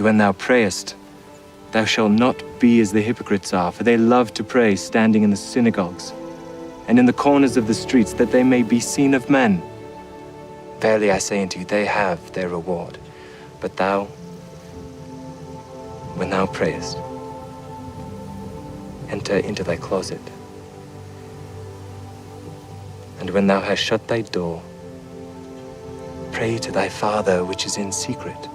when thou prayest, thou shalt not be as the hypocrites are, for they love to pray standing in the synagogues and in the corners of the streets, that they may be seen of men. Verily I say unto you, they have their reward. But thou, when thou prayest, enter into thy closet, and when thou hast shut thy door, pray to thy Father which is in secret.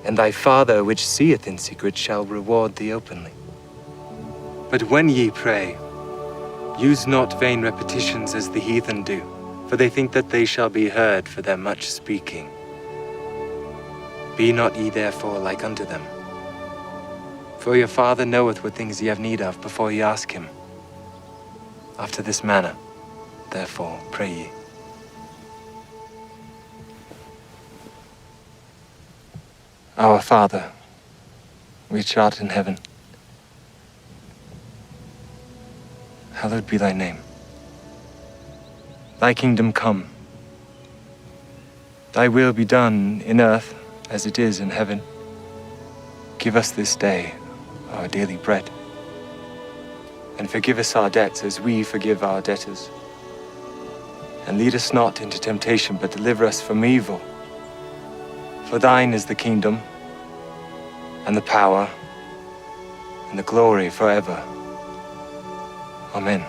And thy Father which seeth in secret shall reward thee openly. But when ye pray, use not vain repetitions as the heathen do, for they think that they shall be heard for their much speaking. Be not ye therefore like unto them. For your Father knoweth what things ye have need of before ye ask him. After this manner, therefore, pray ye. Our Father, which art in heaven, hallowed be thy name. Thy kingdom come. Thy will be done in earth as it is in heaven. Give us this day our daily bread, and forgive us our debts as we forgive our debtors. And lead us not into temptation, but deliver us from evil. For thine is the kingdom, and the power, and the glory forever. Amen.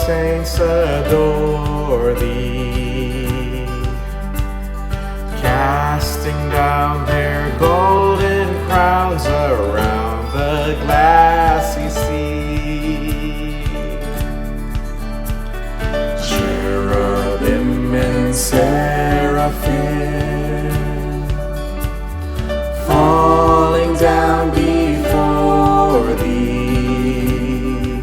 Saints adore thee, casting down their golden crowns around the glassy sea. Cherubim and seraphim falling down before thee,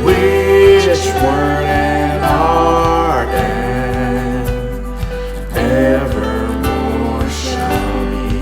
which word and art and evermore shall be.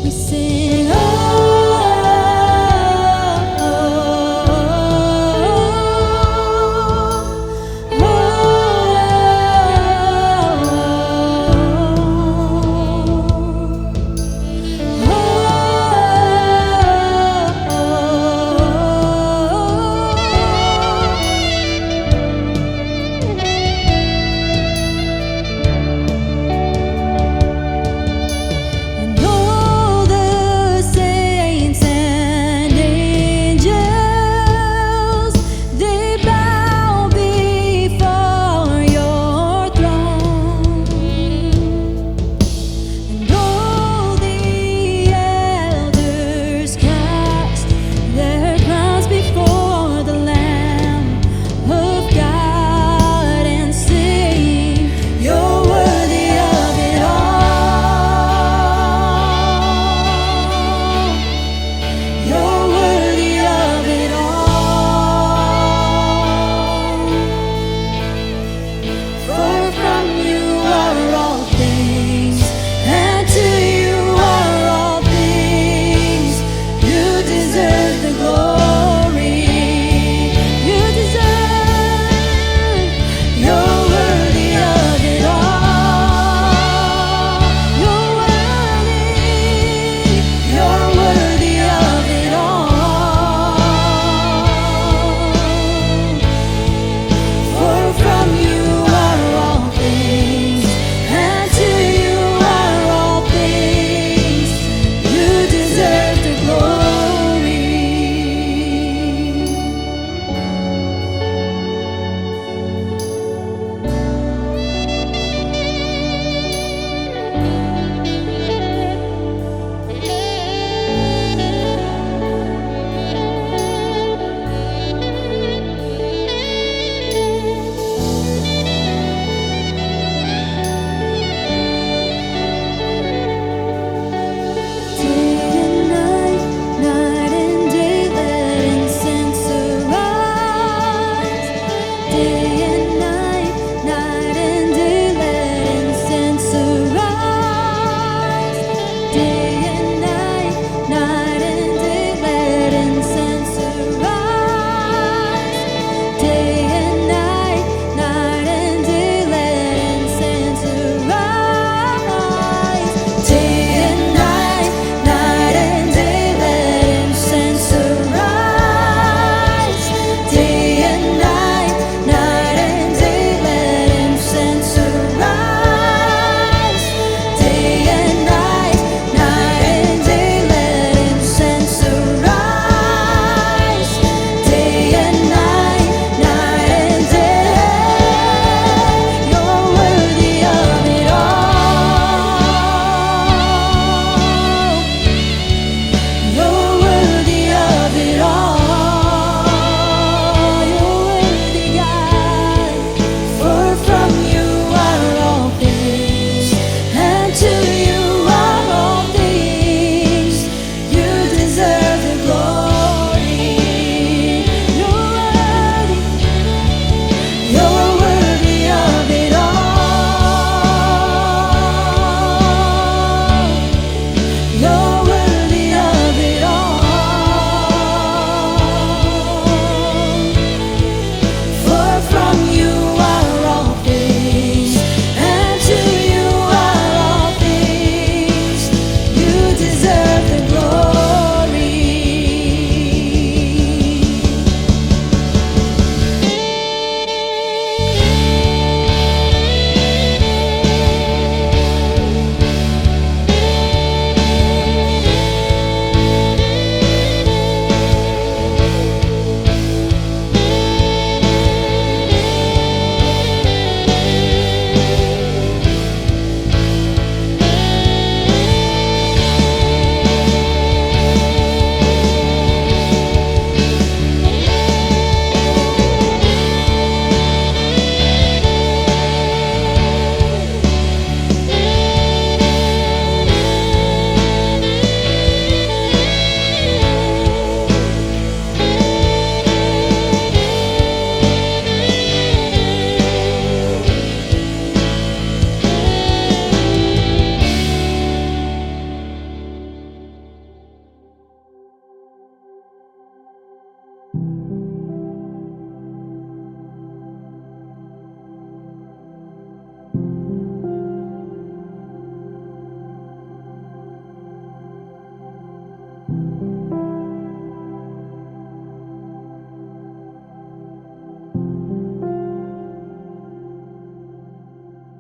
We sing, and all the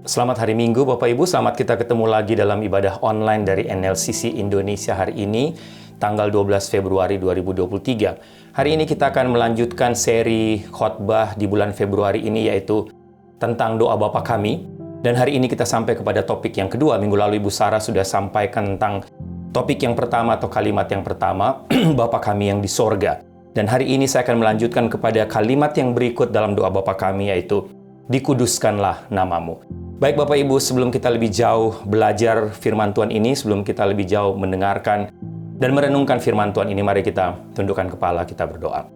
Selamat hari Minggu Bapak Ibu, selamat kita ketemu lagi dalam ibadah online dari NLCC Indonesia hari ini, tanggal 12 Februari 2023. Hari ini kita akan melanjutkan seri khotbah di bulan Februari ini, yaitu tentang doa Bapa Kami. Dan hari ini kita sampai kepada topik yang kedua. Minggu lalu Ibu Sarah sudah sampaikan tentang topik yang pertama atau kalimat yang pertama, Bapa Kami yang di sorga. Dan hari ini saya akan melanjutkan kepada kalimat yang berikut dalam doa Bapa Kami, yaitu dikuduskanlah namamu. Baik Bapak Ibu, sebelum kita lebih jauh belajar firman Tuhan ini, sebelum kita lebih jauh mendengarkan dan merenungkan firman Tuhan ini, mari kita tundukkan kepala, kita berdoa.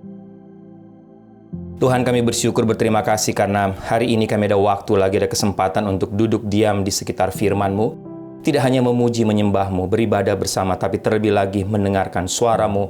Tuhan, kami bersyukur, berterima kasih karena hari ini kami ada waktu lagi, ada kesempatan untuk duduk diam di sekitar firman-Mu. Tidak hanya memuji, menyembah-Mu, beribadah bersama, tapi terlebih lagi mendengarkan suara-Mu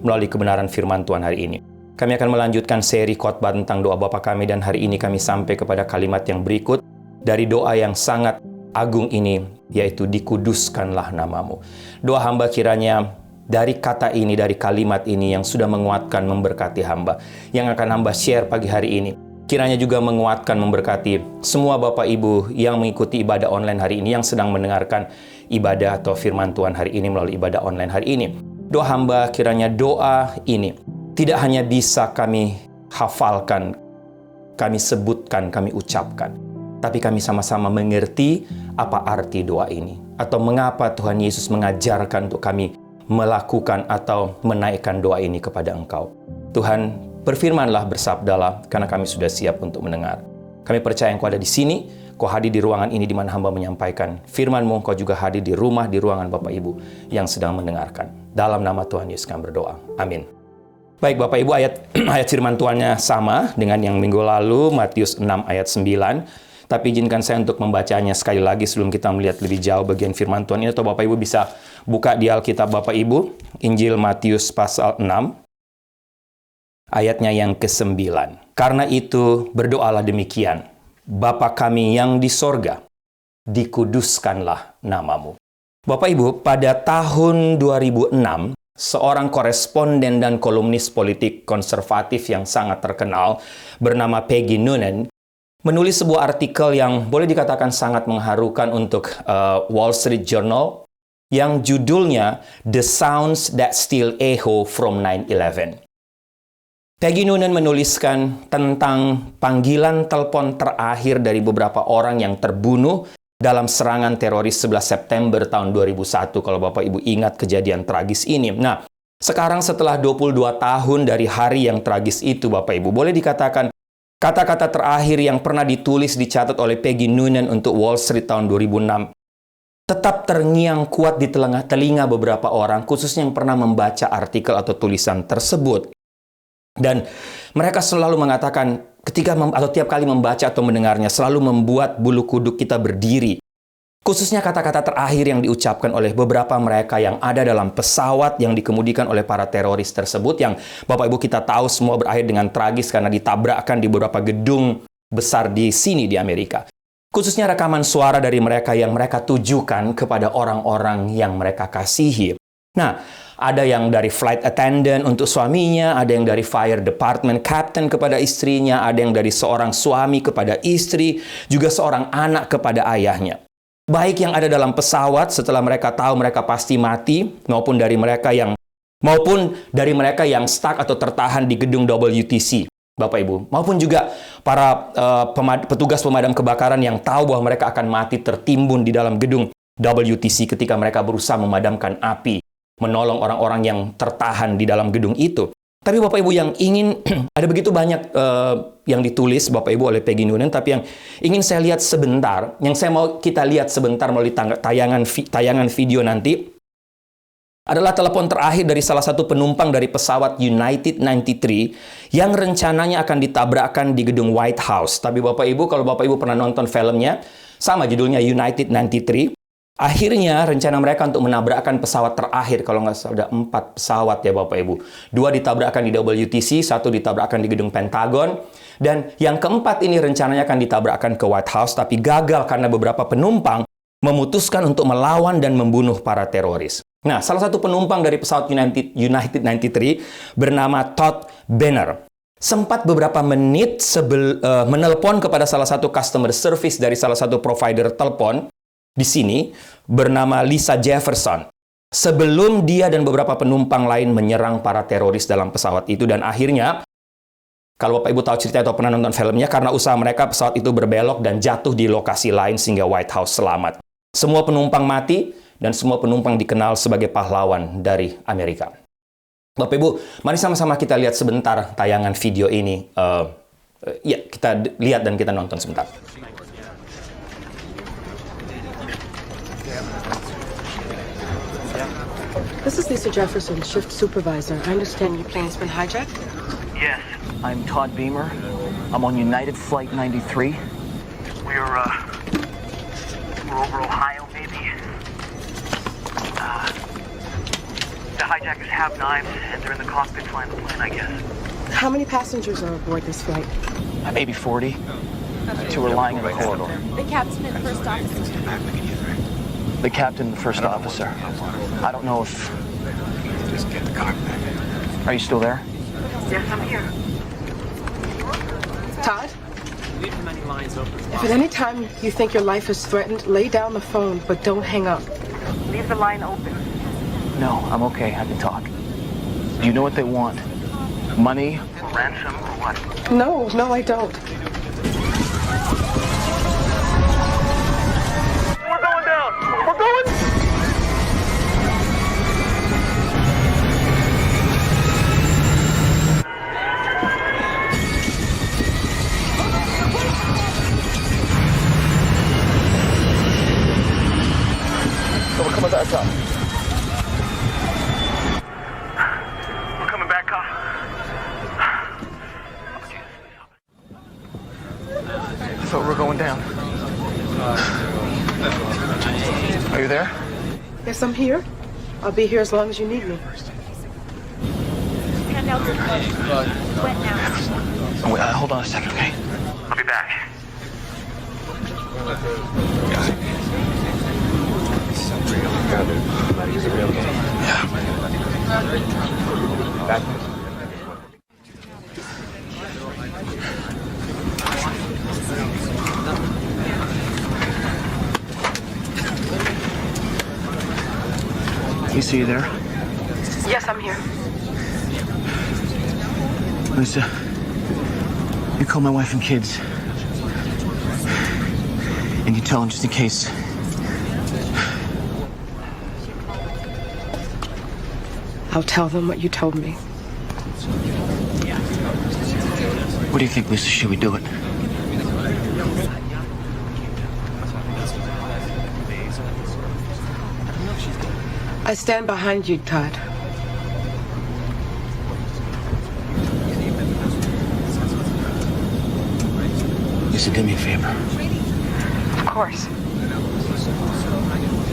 melalui kebenaran firman Tuhan hari ini. Kami akan melanjutkan seri khotbah tentang doa Bapa Kami, dan hari ini kami sampai kepada kalimat yang berikut dari doa yang sangat agung ini, yaitu dikuduskanlah namamu. Doa hamba kiranya dari kata ini, dari kalimat ini yang sudah menguatkan, memberkati hamba, yang akan hamba share pagi hari ini, kiranya juga menguatkan, memberkati semua Bapak Ibu yang mengikuti ibadah online hari ini, yang sedang mendengarkan ibadah atau firman Tuhan hari ini melalui ibadah online hari ini. Doa hamba kiranya doa ini tidak hanya bisa kami hafalkan, kami sebutkan, kami ucapkan, tapi kami sama-sama mengerti apa arti doa ini, atau mengapa Tuhan Yesus mengajarkan untuk kami melakukan atau menaikkan doa ini kepada Engkau. Tuhan, berfirmanlah, bersabdalah, karena kami sudah siap untuk mendengar. Kami percaya Engkau ada di sini, Kau hadir di ruangan ini di mana hamba menyampaikan firman-Mu, Kau juga hadir di rumah, di ruangan Bapak Ibu yang sedang mendengarkan. Dalam nama Tuhan Yesus kami berdoa. Amin. Baik Bapak Ibu, ayat firman Tuhannya sama dengan yang minggu lalu, Matius 6 ayat 9. Tapi izinkan saya untuk membacanya sekali lagi sebelum kita melihat lebih jauh bagian firman Tuhan ini. Atau Bapak Ibu bisa buka di Alkitab Bapak Ibu, Injil Matius pasal 6, ayatnya yang ke-9. Karena itu berdoalah demikian, Bapa kami yang di sorga, dikuduskanlah namamu. Bapak Ibu, pada tahun 2006, seorang koresponden dan kolumnis politik konservatif yang sangat terkenal bernama Peggy Noonan menulis sebuah artikel yang boleh dikatakan sangat mengharukan untuk Wall Street Journal yang judulnya The Sounds That Still Echo from 9/11. Peggy Noonan menuliskan tentang panggilan telepon terakhir dari beberapa orang yang terbunuh dalam serangan teroris 11 September tahun 2001, kalau Bapak Ibu ingat kejadian tragis ini. Nah, sekarang setelah 22 tahun dari hari yang tragis itu, Bapak Ibu, boleh dikatakan kata-kata terakhir yang pernah ditulis, dicatat oleh Peggy Noonan untuk Wall Street tahun 2006 tetap terngiang kuat di telinga beberapa orang, khususnya yang pernah membaca artikel atau tulisan tersebut. Dan mereka selalu mengatakan, atau tiap kali membaca atau mendengarnya, selalu membuat bulu kuduk kita berdiri. Khususnya kata-kata terakhir yang diucapkan oleh beberapa mereka yang ada dalam pesawat yang dikemudikan oleh para teroris tersebut, yang Bapak Ibu kita tahu semua berakhir dengan tragis karena ditabrakkan di beberapa gedung besar di sini di Amerika. Khususnya rekaman suara dari mereka yang mereka tujukan kepada orang-orang yang mereka kasihi. Nah, ada yang dari flight attendant untuk suaminya, ada yang dari fire department captain kepada istrinya, ada yang dari seorang suami kepada istri, juga seorang anak kepada ayahnya. Baik yang ada dalam pesawat setelah mereka tahu mereka pasti mati, maupun dari mereka yang stuck atau tertahan di gedung WTC, Bapak Ibu, maupun juga para petugas pemadam kebakaran yang tahu bahwa mereka akan mati tertimbun di dalam gedung WTC ketika mereka berusaha memadamkan api, menolong orang-orang yang tertahan di dalam gedung itu. Tapi Bapak Ibu yang ingin, ada begitu banyak yang ditulis Bapak Ibu oleh Peggy Noonan, tapi yang ingin saya lihat sebentar, yang saya mau kita lihat sebentar melalui tayangan video nanti, adalah telepon terakhir dari salah satu penumpang dari pesawat United 93 yang rencananya akan ditabrakkan di gedung White House. Tapi Bapak Ibu, kalau Bapak Ibu pernah nonton filmnya, sama judulnya United 93, akhirnya rencana mereka untuk menabrakkan pesawat terakhir, kalau nggak salah ada 4 pesawat ya Bapak Ibu. 2 ditabrakkan di WTC, 1 ditabrakkan di gedung Pentagon, dan yang keempat ini rencananya akan ditabrakkan ke White House, tapi gagal karena beberapa penumpang memutuskan untuk melawan dan membunuh para teroris. Nah, salah satu penumpang dari pesawat United 93 bernama Todd Benner. sempat beberapa menit menelpon kepada salah satu customer service dari salah satu provider telepon di sini bernama Lisa Jefferson. Sebelum dia dan beberapa penumpang lain menyerang para teroris dalam pesawat itu, dan akhirnya kalau Bapak Ibu tahu cerita atau pernah nonton filmnya, karena usaha mereka pesawat itu berbelok dan jatuh di lokasi lain sehingga White House selamat. Semua penumpang mati dan semua penumpang dikenal sebagai pahlawan dari Amerika. Bapak Ibu, mari sama-sama kita lihat sebentar tayangan video ini. Ya, kita lihat dan kita nonton sebentar. This is Lisa Jefferson, shift supervisor. I understand your plane's been hijacked? Yes, I'm Todd Beamer. I'm on United Flight 93. We're over Ohio, maybe. The hijackers have knives, and they're in the cockpit flying the plane, I guess. How many passengers are aboard this flight? Maybe 40. Two are lying in the corridor. The captain and first officer. The captain and the first officer. I don't know if... Just get the cockpit. Are you still there? Yes, I'm here. Todd? If at any time you think your life is threatened, lay down the phone, but don't hang up. Leave the line open. No, I'm okay. I can talk. Do you know what they want? Money? Or ransom or what? No, I don't. We're going down! We're going... We're coming back up. I thought we were going down. Are you there? Yes, I'm here. I'll be here as long as you need me. Hand out the book. Wet now. Oh, wait, hold on a second, okay? I'll be back. Lisa, you there? Yes, I'm here. Lisa, you call my wife and kids. And you tell them just in case. I'll tell them what you told me. What do you think, Lisa? Should we do it? I stand behind you, Todd. Lisa, do me a favor. Of course.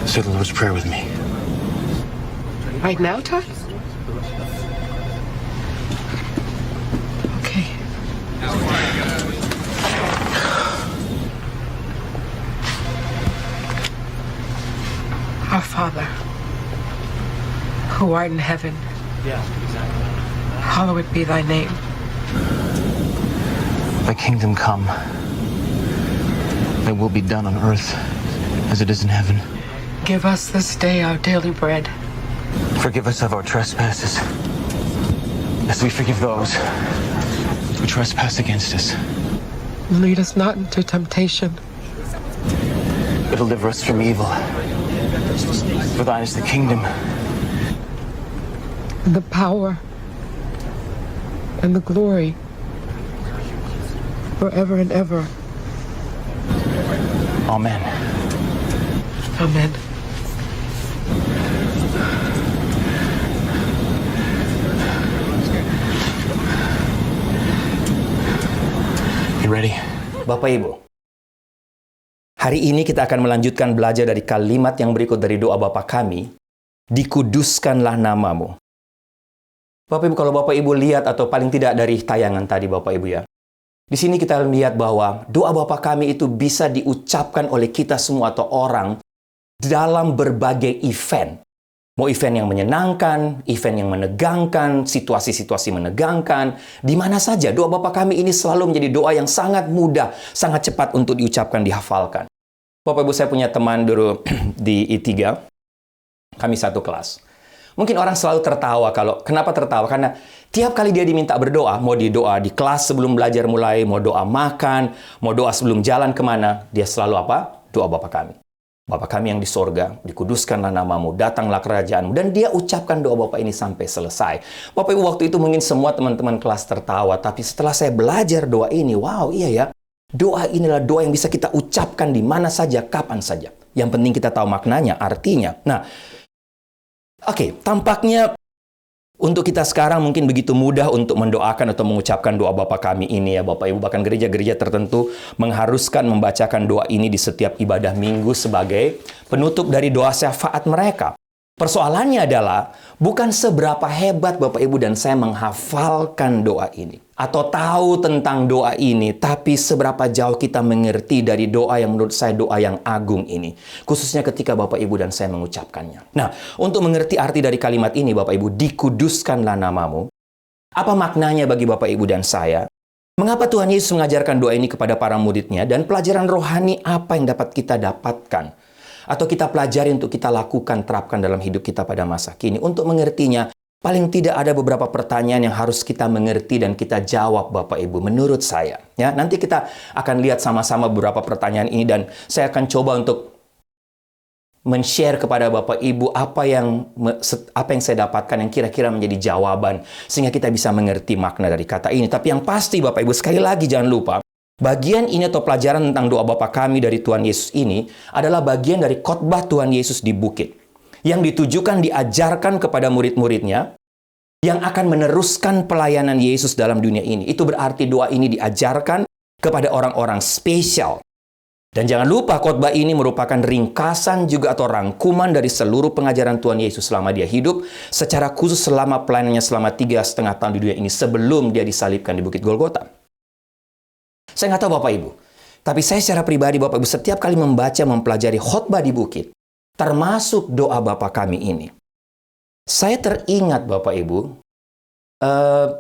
Say the Lord's Prayer with me. Right now, Todd? Okay. Our Father, who art in heaven, hallowed be thy name. Thy kingdom come. Thy will be done on earth as it is in heaven. Give us this day our daily bread. Forgive us of our trespasses, as we forgive those who trespass against us. Lead us not into temptation, But deliver us from evil. For thine is the kingdom, and the power, and the glory, forever and ever. Amen. Amen. You ready? Bapak Ibu, hari ini kita akan melanjutkan belajar dari kalimat yang berikut dari doa Bapa kami, dikuduskanlah namamu. Bapak Ibu, kalau Bapak Ibu lihat atau paling tidak dari tayangan tadi Bapak Ibu ya, di sini kita lihat bahwa doa Bapa kami itu bisa diucapkan oleh kita semua atau orang dalam berbagai event. Mau event yang menyenangkan, event yang menegangkan, situasi-situasi menegangkan, di mana saja doa Bapa Kami ini selalu menjadi doa yang sangat mudah, sangat cepat untuk diucapkan, dihafalkan. Bapak Ibu, saya punya teman dulu di I3, kami satu kelas. Mungkin orang selalu tertawa. Kenapa tertawa? Karena tiap kali dia diminta berdoa, mau doa di kelas sebelum belajar mulai, mau doa makan, mau doa sebelum jalan kemana, dia selalu apa? Doa Bapa Kami. Bapa Kami yang di sorga, dikuduskanlah namamu, datanglah kerajaanmu. Dan dia ucapkan doa Bapa ini sampai selesai. Bapak Ibu, waktu itu mungkin semua teman-teman kelas tertawa. Tapi setelah saya belajar doa ini, wow, iya ya. Doa inilah doa yang bisa kita ucapkan di mana saja, kapan saja. Yang penting kita tahu maknanya, artinya. Nah, oke, tampaknya untuk kita sekarang mungkin begitu mudah untuk mendoakan atau mengucapkan doa Bapa Kami ini ya Bapak Ibu. Bahkan gereja-gereja tertentu mengharuskan membacakan doa ini di setiap ibadah minggu sebagai penutup dari doa syafaat mereka. Persoalannya adalah bukan seberapa hebat Bapak Ibu dan saya menghafalkan doa ini atau tahu tentang doa ini, tapi seberapa jauh kita mengerti dari doa yang menurut saya doa yang agung ini, khususnya ketika Bapak Ibu dan saya mengucapkannya. Nah, untuk mengerti arti dari kalimat ini Bapak Ibu, dikuduskanlah namamu. Apa maknanya bagi Bapak Ibu dan saya? Mengapa Tuhan Yesus mengajarkan doa ini kepada para muridnya, dan pelajaran rohani apa yang dapat kita dapatkan atau kita pelajari untuk kita lakukan, terapkan dalam hidup kita pada masa kini? Untuk mengertinya, paling tidak ada beberapa pertanyaan yang harus kita mengerti dan kita jawab Bapak Ibu menurut saya. Ya, nanti kita akan lihat sama-sama beberapa pertanyaan ini dan saya akan coba untuk men-share kepada Bapak Ibu apa yang saya dapatkan yang kira-kira menjadi jawaban sehingga kita bisa mengerti makna dari kata ini. Tapi yang pasti Bapak Ibu, sekali lagi jangan lupa, bagian ini atau pelajaran tentang doa Bapa Kami dari Tuhan Yesus ini adalah bagian dari khotbah Tuhan Yesus di bukit, yang ditujukan diajarkan kepada murid-muridnya yang akan meneruskan pelayanan Yesus dalam dunia ini. Itu berarti doa ini diajarkan kepada orang-orang spesial. Dan jangan lupa khotbah ini merupakan ringkasan juga atau rangkuman dari seluruh pengajaran Tuhan Yesus selama dia hidup, secara khusus selama pelayanannya selama 3,5 tahun di dunia ini sebelum dia disalibkan di Bukit Golgota. Saya nggak tahu Bapak Ibu, tapi saya secara pribadi Bapak Ibu setiap kali membaca, mempelajari khotbah di bukit, termasuk doa Bapa Kami ini, saya teringat Bapak Ibu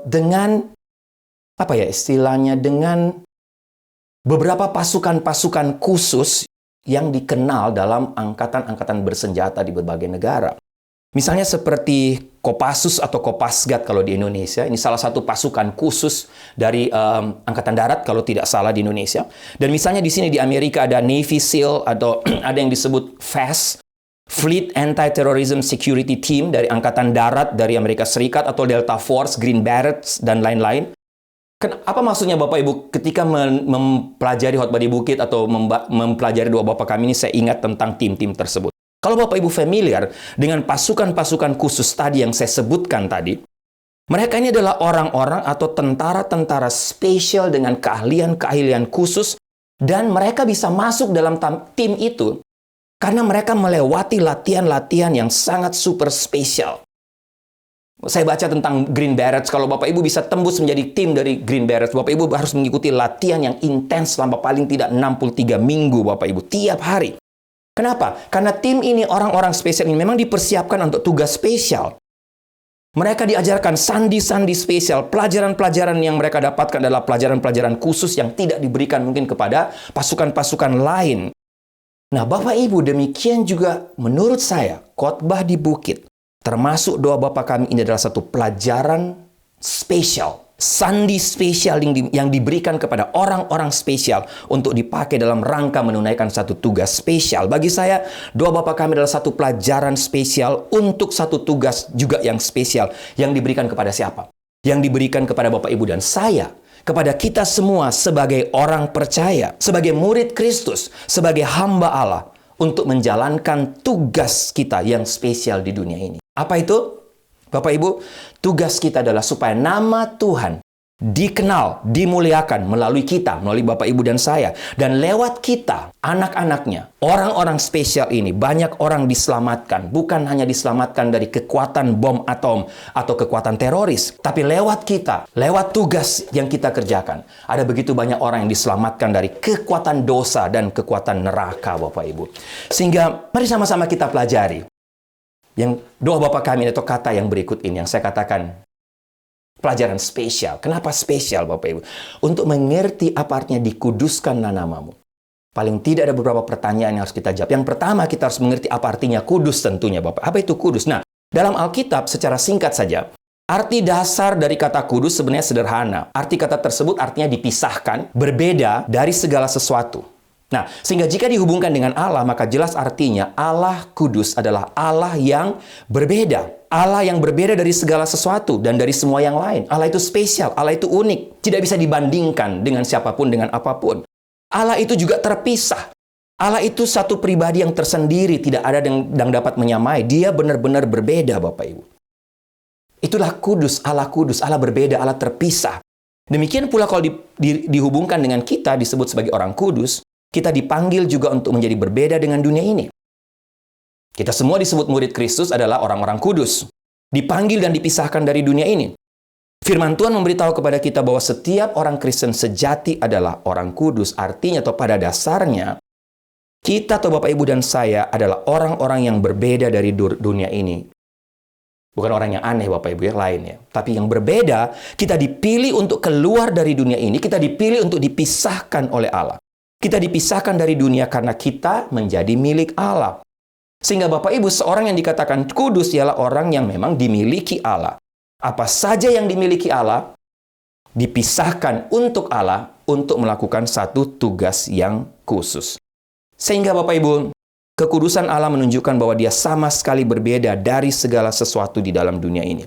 dengan apa ya istilahnya, dengan beberapa pasukan-pasukan khusus yang dikenal dalam angkatan-angkatan bersenjata di berbagai negara. Misalnya seperti Kopassus atau Kopasgat kalau di Indonesia. Ini salah satu pasukan khusus dari Angkatan Darat kalau tidak salah di Indonesia. Dan misalnya di sini di Amerika ada Navy SEAL atau ada yang disebut FAST, Fleet Anti-Terrorism Security Team dari Angkatan Darat dari Amerika Serikat, atau Delta Force, Green Berets, dan lain-lain. Apa maksudnya Bapak Ibu ketika mempelajari khotbah di bukit atau mempelajari doa Bapa Kami ini, saya ingat tentang tim-tim tersebut. Kalau Bapak Ibu familiar dengan pasukan-pasukan khusus tadi yang saya sebutkan tadi, mereka ini adalah orang-orang atau tentara-tentara spesial dengan keahlian-keahlian khusus, dan mereka bisa masuk dalam tim itu karena mereka melewati latihan-latihan yang sangat super spesial. Saya baca tentang Green Berets, kalau Bapak Ibu bisa tembus menjadi tim dari Green Berets, Bapak Ibu harus mengikuti latihan yang intens selama paling tidak 63 minggu Bapak Ibu, tiap hari. Kenapa? Karena tim ini, orang-orang spesial ini memang dipersiapkan untuk tugas spesial. Mereka diajarkan sandi-sandi spesial, pelajaran-pelajaran yang mereka dapatkan adalah pelajaran-pelajaran khusus yang tidak diberikan mungkin kepada pasukan-pasukan lain. Nah, Bapak Ibu, demikian juga menurut saya, khotbah di bukit, termasuk doa Bapa Kami ini adalah satu pelajaran spesial, sandi spesial yang diberikan kepada orang-orang spesial untuk dipakai dalam rangka menunaikan satu tugas spesial. Bagi saya, doa Bapa Kami adalah satu pelajaran spesial untuk satu tugas juga yang spesial yang diberikan kepada siapa? Yang diberikan kepada Bapak Ibu dan saya, kepada kita semua sebagai orang percaya, sebagai murid Kristus, sebagai hamba Allah, untuk menjalankan tugas kita yang spesial di dunia ini. Apa itu? Bapak Ibu, tugas kita adalah supaya nama Tuhan dikenal, dimuliakan melalui kita, melalui Bapak Ibu dan saya. Dan lewat kita, anak-anaknya, orang-orang spesial ini, banyak orang diselamatkan. Bukan hanya diselamatkan dari kekuatan bom atom atau kekuatan teroris, tapi lewat kita, lewat tugas yang kita kerjakan. Ada begitu banyak orang yang diselamatkan dari kekuatan dosa dan kekuatan neraka, Bapak Ibu. Sehingga, mari sama-sama kita pelajari. Yang doa Bapa kami atau kata yang berikut ini yang saya katakan pelajaran spesial. Kenapa spesial Bapak Ibu? Untuk mengerti apa artinya dikuduskanlah namamu. Paling tidak ada beberapa pertanyaan yang harus kita jawab. Yang pertama, kita harus mengerti apa artinya kudus tentunya Bapak. Apa itu kudus? Nah, dalam Alkitab secara singkat saja, arti dasar dari kata kudus sebenarnya sederhana. Arti kata tersebut artinya dipisahkan, berbeda dari segala sesuatu. Nah, sehingga jika dihubungkan dengan Allah, maka jelas artinya Allah kudus adalah Allah yang berbeda. Allah yang berbeda dari segala sesuatu dan dari semua yang lain. Allah itu spesial, Allah itu unik. Tidak bisa dibandingkan dengan siapapun, dengan apapun. Allah itu juga terpisah. Allah itu satu pribadi yang tersendiri, tidak ada yang dapat menyamai. Dia benar-benar berbeda, Bapak Ibu. Itulah kudus, Allah berbeda, Allah terpisah. Demikian pula kalau dihubungkan dengan kita, disebut sebagai orang kudus, kita dipanggil juga untuk menjadi berbeda dengan dunia ini. Kita semua disebut murid Kristus adalah orang-orang kudus. Dipanggil dan dipisahkan dari dunia ini. Firman Tuhan memberitahu kepada kita bahwa setiap orang Kristen sejati adalah orang kudus. Artinya atau pada dasarnya, kita atau Bapak Ibu dan saya adalah orang-orang yang berbeda dari dunia ini. Bukan orang yang aneh Bapak Ibu yang lainnya. Tapi yang berbeda, kita dipilih untuk keluar dari dunia ini. Kita dipilih untuk dipisahkan oleh Allah. Kita dipisahkan dari dunia karena kita menjadi milik Allah. Sehingga Bapak Ibu, seorang yang dikatakan kudus ialah orang yang memang dimiliki Allah. Apa saja yang dimiliki Allah, dipisahkan untuk Allah untuk melakukan satu tugas yang khusus. Sehingga Bapak Ibu, kekudusan Allah menunjukkan bahwa dia sama sekali berbeda dari segala sesuatu di dalam dunia ini.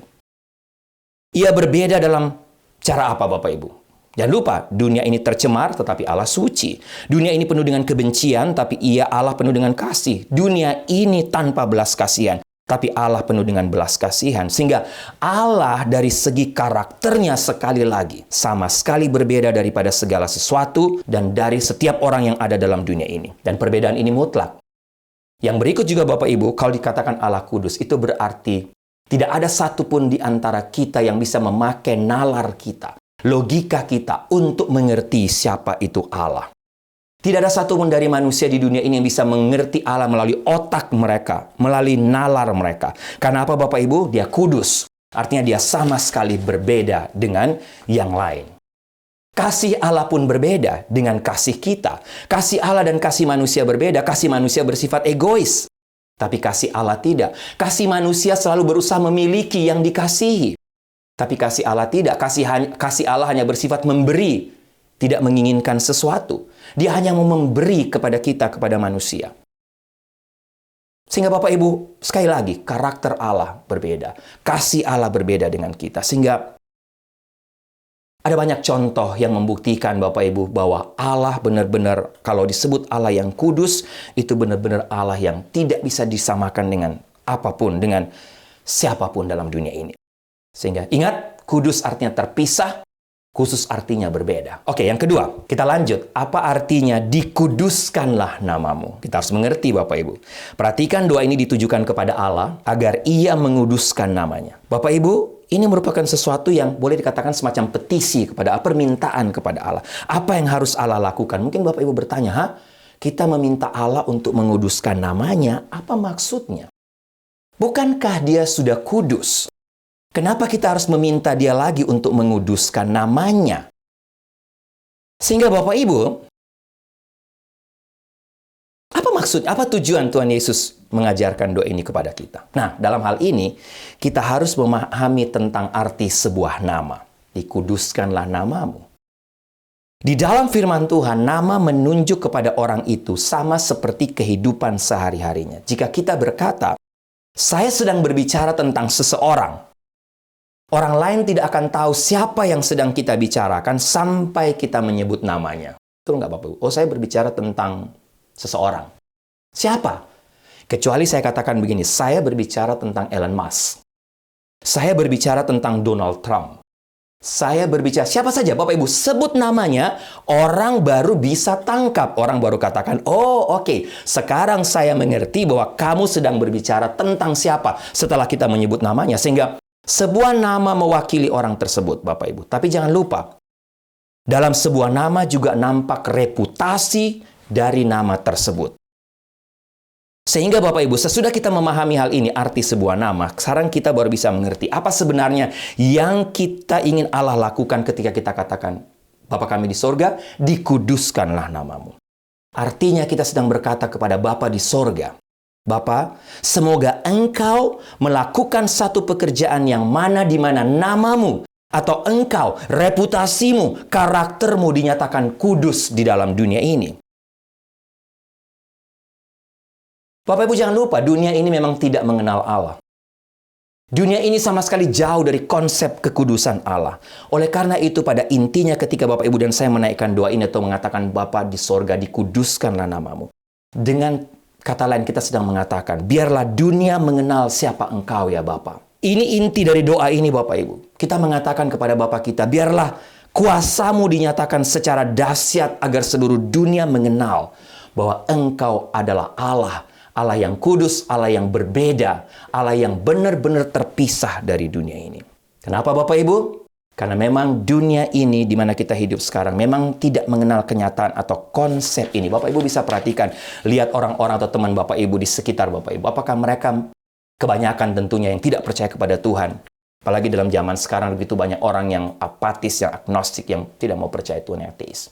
Ia berbeda dalam cara apa Bapak Ibu? Jangan lupa, dunia ini tercemar, tetapi Allah suci. Dunia ini penuh dengan kebencian, tapi Allah penuh dengan kasih. Dunia ini tanpa belas kasihan, tapi Allah penuh dengan belas kasihan. Sehingga Allah dari segi karakternya sekali lagi, sama sekali berbeda daripada segala sesuatu dan dari setiap orang yang ada dalam dunia ini. Dan perbedaan ini mutlak. Yang berikut juga Bapak Ibu, kalau dikatakan Allah kudus, itu berarti tidak ada satupun di antara kita yang bisa memakai nalar kita, logika kita untuk mengerti siapa itu Allah. Tidak ada satupun dari manusia di dunia ini yang bisa mengerti Allah melalui otak mereka, melalui nalar mereka. Karena apa Bapak Ibu? Dia kudus. Artinya dia sama sekali berbeda dengan yang lain. Kasih Allah pun berbeda dengan kasih kita. Kasih Allah dan kasih manusia berbeda. Kasih manusia bersifat egois. Tapi kasih Allah tidak. Kasih manusia selalu berusaha memiliki yang dikasihi. Tapi kasih Allah tidak. Kasih Allah hanya bersifat memberi, tidak menginginkan sesuatu. Dia hanya mau memberi kepada kita, kepada manusia. Sehingga Bapak Ibu, sekali lagi, karakter Allah berbeda. Kasih Allah berbeda dengan kita. Sehingga ada banyak contoh yang membuktikan Bapak Ibu bahwa Allah benar-benar, kalau disebut Allah yang kudus, itu benar-benar Allah yang tidak bisa disamakan dengan apapun, dengan siapapun dalam dunia ini. Sehingga ingat, kudus artinya terpisah, khusus artinya berbeda. Oke, yang kedua, kita lanjut. Apa artinya dikuduskanlah namamu? Kita harus mengerti Bapak Ibu. Perhatikan doa ini ditujukan kepada Allah agar ia menguduskan namanya. Bapak Ibu, ini merupakan sesuatu yang boleh dikatakan semacam petisi kepada Allah, permintaan kepada Allah. Apa yang harus Allah lakukan? Mungkin Bapak Ibu bertanya, kita meminta Allah untuk menguduskan namanya, apa maksudnya? Bukankah dia sudah kudus? Kenapa kita harus meminta dia lagi untuk menguduskan namanya? Sehingga Bapak Ibu, apa maksud, apa tujuan Tuhan Yesus mengajarkan doa ini kepada kita? Nah, dalam hal ini, kita harus memahami tentang arti sebuah nama. Dikuduskanlah namamu. Di dalam firman Tuhan, nama menunjuk kepada orang itu sama seperti kehidupan sehari-harinya. Jika kita berkata, saya sedang berbicara tentang seseorang, orang lain tidak akan tahu siapa yang sedang kita bicarakan sampai kita menyebut namanya. Betul nggak Bapak Ibu? Oh, saya berbicara tentang seseorang. Siapa? Kecuali saya katakan begini, saya berbicara tentang Elon Musk. Saya berbicara tentang Donald Trump. Saya berbicara siapa saja, Bapak Ibu, sebut namanya, orang baru bisa tangkap. Orang baru katakan, oh oke, sekarang saya mengerti bahwa kamu sedang berbicara tentang siapa setelah kita menyebut namanya. Sehingga sebuah nama mewakili orang tersebut, Bapak Ibu. Tapi jangan lupa, dalam sebuah nama juga nampak reputasi dari nama tersebut. Sehingga Bapak Ibu, sesudah kita memahami hal ini, arti sebuah nama, sekarang kita baru bisa mengerti apa sebenarnya yang kita ingin Allah lakukan ketika kita katakan, Bapa kami di sorga, dikuduskanlah namamu. Artinya kita sedang berkata kepada Bapa di sorga, Bapa, semoga Engkau melakukan satu pekerjaan yang mana di mana namamu atau Engkau, reputasimu, karaktermu dinyatakan kudus di dalam dunia ini. Bapak Ibu jangan lupa, dunia ini memang tidak mengenal Allah. Dunia ini sama sekali jauh dari konsep kekudusan Allah. Oleh karena itu pada intinya ketika Bapak Ibu dan saya menaikkan doa ini atau mengatakan Bapa di sorga dikuduskanlah namamu. Dengan kata lain kita sedang mengatakan, biarlah dunia mengenal siapa Engkau ya Bapa. Ini inti dari doa ini Bapak Ibu. Kita mengatakan kepada Bapa kita, biarlah kuasamu dinyatakan secara dahsyat agar seluruh dunia mengenal bahwa Engkau adalah Allah. Allah yang kudus, Allah yang berbeda, Allah yang benar-benar terpisah dari dunia ini. Kenapa Bapak Ibu? Karena memang dunia ini di mana kita hidup sekarang memang tidak mengenal kenyataan atau konsep ini. Bapak Ibu bisa perhatikan, lihat orang-orang atau teman Bapak Ibu di sekitar Bapak Ibu. Apakah mereka kebanyakan tentunya yang tidak percaya kepada Tuhan? Apalagi dalam zaman sekarang begitu banyak orang yang apatis, yang agnostik, yang tidak mau percaya Tuhan, yang ateis.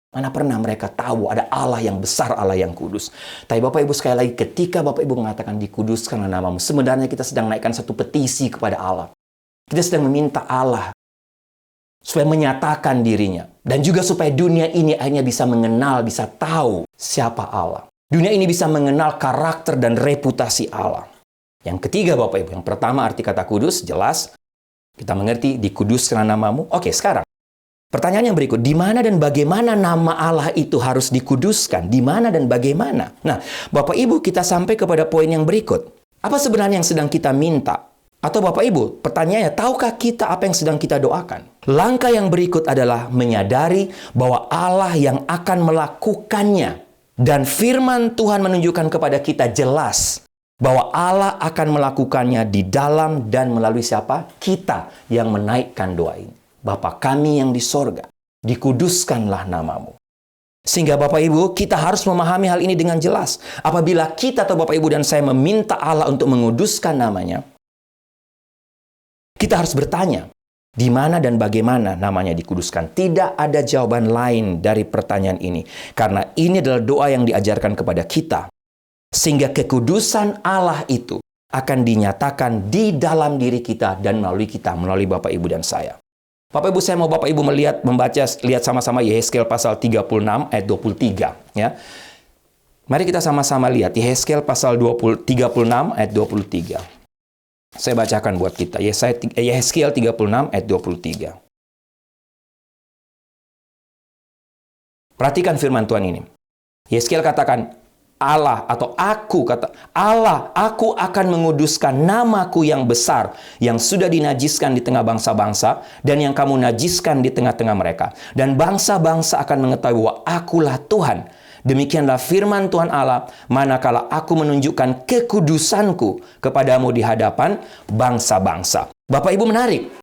Mana pernah mereka tahu ada Allah yang besar, Allah yang kudus. Tapi Bapak Ibu sekali lagi, ketika Bapak Ibu mengatakan dikuduskanlah namamu, sebenarnya kita sedang naikkan satu petisi kepada Allah. Kita sedang meminta Allah supaya menyatakan dirinya. Dan juga supaya dunia ini akhirnya bisa mengenal, bisa tahu siapa Allah. Dunia ini bisa mengenal karakter dan reputasi Allah. Yang ketiga Bapak Ibu, yang pertama arti kata kudus, jelas. Kita mengerti dikuduskanlah namamu. Oke, sekarang. Pertanyaan yang berikut, di mana dan bagaimana nama Allah itu harus dikuduskan? Di mana dan bagaimana? Nah, Bapak Ibu, kita sampai kepada poin yang berikut. Apa sebenarnya yang sedang kita minta? Atau Bapak Ibu, pertanyaannya, tahukah kita apa yang sedang kita doakan? Langkah yang berikut adalah menyadari bahwa Allah yang akan melakukannya. Dan firman Tuhan menunjukkan kepada kita jelas bahwa Allah akan melakukannya di dalam dan melalui siapa? Kita yang menaikkan doa ini. Bapa kami yang di sorga, dikuduskanlah namamu. Sehingga Bapak Ibu, kita harus memahami hal ini dengan jelas. Apabila kita atau Bapak Ibu dan saya meminta Allah untuk menguduskan namanya, kita harus bertanya, di mana dan bagaimana namanya dikuduskan. Tidak ada jawaban lain dari pertanyaan ini. Karena ini adalah doa yang diajarkan kepada kita. Sehingga kekudusan Allah itu akan dinyatakan di dalam diri kita dan melalui kita, melalui Bapak Ibu dan saya. Bapak Ibu, saya mau Bapak Ibu lihat sama-sama Yehezkiel pasal 36 ayat 23. Ya. Mari kita sama-sama lihat Yehezkiel pasal 36 ayat 23. Saya bacakan buat kita. Yehezkiel 36 ayat 23. Perhatikan firman Tuhan ini. Yehezkiel katakan, Allah atau aku kata Allah, aku akan menguduskan namaku yang besar yang sudah dinajiskan di tengah bangsa-bangsa dan yang kamu najiskan di tengah-tengah mereka. Dan bangsa-bangsa akan mengetahui bahwa akulah Tuhan. Demikianlah firman Tuhan Allah, manakala aku menunjukkan kekudusanku kepadamu di hadapan bangsa-bangsa. Bapak Ibu menarik.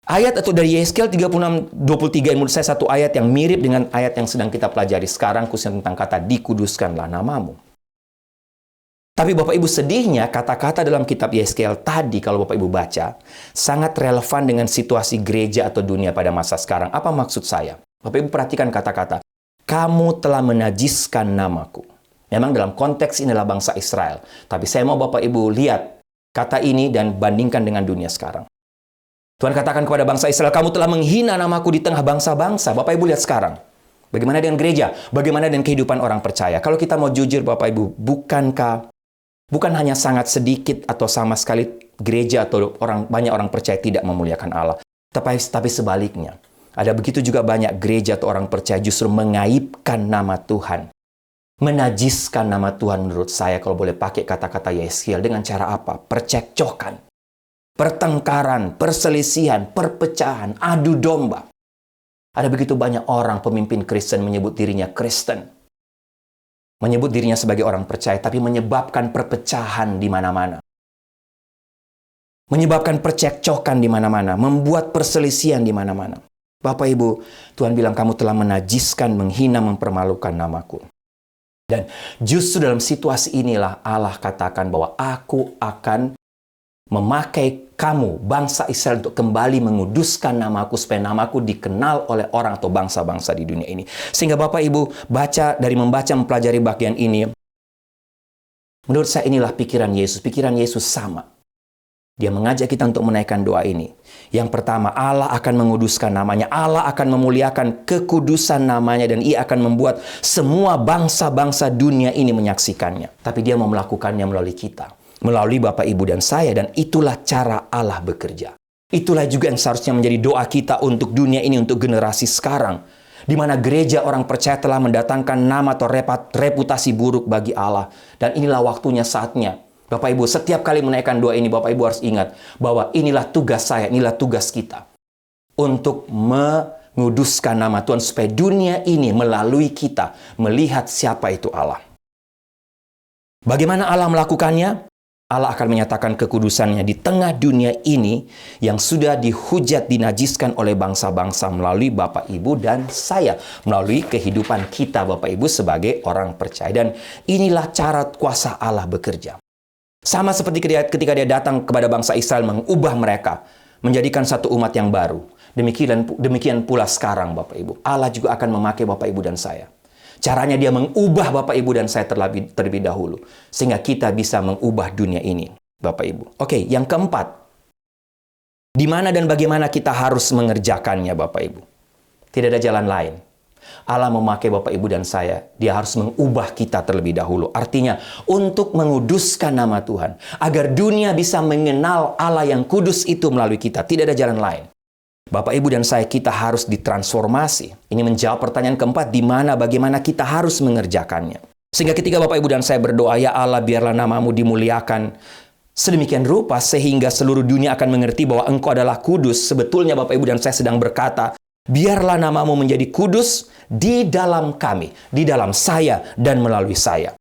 Ayat atau dari Yehezkiel 36:23 menurut saya satu ayat yang mirip dengan ayat yang sedang kita pelajari sekarang khususnya tentang kata dikuduskanlah namamu. Tapi Bapak Ibu sedihnya kata-kata dalam kitab Yehezkiel tadi kalau Bapak Ibu baca sangat relevan dengan situasi gereja atau dunia pada masa sekarang. Apa maksud saya? Bapak Ibu perhatikan kata-kata, kamu telah menajiskan namaku. Memang dalam konteks ini adalah bangsa Israel. Tapi saya mau Bapak Ibu lihat kata ini dan bandingkan dengan dunia sekarang. Tuhan katakan kepada bangsa Israel, kamu telah menghina namaku di tengah bangsa-bangsa. Bapak Ibu lihat sekarang. Bagaimana dengan gereja? Bagaimana dengan kehidupan orang percaya? Kalau kita mau jujur Bapak Ibu, bukan hanya sangat sedikit atau sama sekali gereja atau banyak orang percaya tidak memuliakan Allah. Tapi sebaliknya. Ada begitu juga banyak gereja atau orang percaya justru mengaibkan nama Tuhan. Menajiskan nama Tuhan menurut saya kalau boleh pakai kata-kata Yehezkiel dengan cara apa? Percekcokan. Pertengkaran, perselisihan, perpecahan, adu domba. Ada begitu banyak orang pemimpin Kristen menyebut dirinya Kristen. Menyebut dirinya sebagai orang percaya, tapi menyebabkan perpecahan di mana-mana. Menyebabkan percekcokan di mana-mana, membuat perselisihan di mana-mana. Bapak Ibu, Tuhan bilang kamu telah menajiskan, menghina, mempermalukan namaku. Dan justru dalam situasi inilah Allah katakan bahwa aku akan memakai kamu, bangsa Israel, untuk kembali menguduskan namaku, supaya namaku dikenal oleh orang atau bangsa-bangsa di dunia ini. Sehingga Bapak Ibu membaca mempelajari bagian ini, menurut saya inilah pikiran Yesus. Pikiran Yesus sama. Dia mengajak kita untuk menaikkan doa ini. Yang pertama, Allah akan menguduskan namanya. Allah akan memuliakan kekudusan namanya. Dan ia akan membuat semua bangsa-bangsa dunia ini menyaksikannya. Tapi dia mau melakukannya melalui kita. Melalui Bapak, Ibu, dan saya. Dan itulah cara Allah bekerja. Itulah juga yang seharusnya menjadi doa kita untuk dunia ini, untuk generasi sekarang. Di mana gereja orang percaya telah mendatangkan nama atau reputasi buruk bagi Allah. Dan inilah waktunya, saatnya. Bapak Ibu, setiap kali menaikkan doa ini, Bapak Ibu harus ingat bahwa inilah tugas saya, inilah tugas kita. Untuk menguduskan nama Tuhan, supaya dunia ini melalui kita melihat siapa itu Allah. Bagaimana Allah melakukannya? Allah akan menyatakan kekudusannya di tengah dunia ini yang sudah dihujat, dinajiskan oleh bangsa-bangsa melalui Bapak, Ibu, dan saya. Melalui kehidupan kita, Bapak Ibu, sebagai orang percaya. Dan inilah cara kuasa Allah bekerja. Sama seperti ketika dia datang kepada bangsa Israel, mengubah mereka, menjadikan satu umat yang baru. Demikian pula sekarang, Bapak Ibu. Allah juga akan memakai Bapak Ibu dan saya. Caranya dia mengubah Bapak Ibu dan saya terlebih dahulu. Sehingga kita bisa mengubah dunia ini, Bapak Ibu. Oke, yang keempat. Di mana dan bagaimana kita harus mengerjakannya, Bapak Ibu? Tidak ada jalan lain. Allah memakai Bapak, Ibu, dan saya. Dia harus mengubah kita terlebih dahulu. Artinya, untuk menguduskan nama Tuhan. Agar dunia bisa mengenal Allah yang kudus itu melalui kita. Tidak ada jalan lain. Bapak, Ibu, dan saya, kita harus ditransformasi. Ini menjawab pertanyaan keempat, di mana, bagaimana kita harus mengerjakannya. Sehingga ketika Bapak, Ibu, dan saya berdoa, ya Allah, biarlah namamu dimuliakan sedemikian rupa, sehingga seluruh dunia akan mengerti bahwa Engkau adalah kudus. Sebetulnya Bapak, Ibu, dan saya sedang berkata, biarlah namamu menjadi kudus di dalam kami, di dalam saya, dan melalui saya.